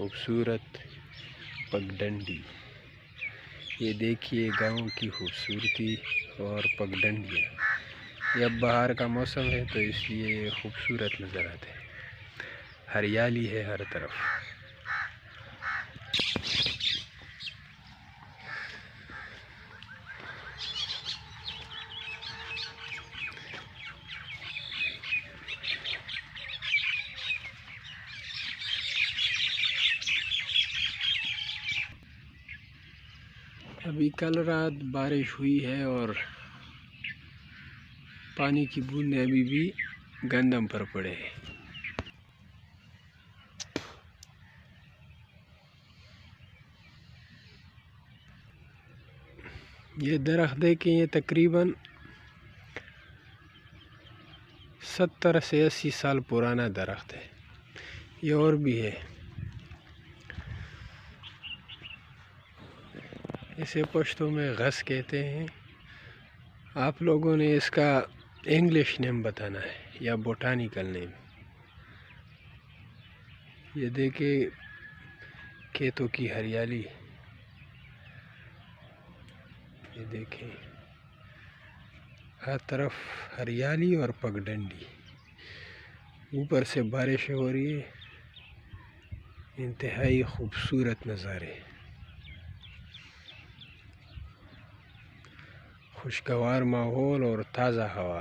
खूबसूरत पगडंडी। ये देखिए गांव की खूबसूरती और पगडंडियाँ। ये अब बाहर का मौसम है तो इसलिए ये खूबसूरत नज़र आते हैं। हरियाली है हर तरफ। अभी कल रात बारिश हुई है और पानी की बूंदें अभी भी गंदम पर पड़े हैं। ये दरख्त देखें, ये तकरीबन 70 से 80 साल पुराना दरख्त है। ये और भी है। इसे पश्तो में घस कहते हैं। आप लोगों ने इसका इंग्लिश नेम बताना है या बोटानिकल नेम। ये देखिए खेतों की हरियाली। ये देखें हर तरफ हरियाली और पगडंडी। ऊपर से बारिश हो रही है। इंतहाई खूबसूरत नज़ारे। खुशगवार माहौल और ताज़ा हवा।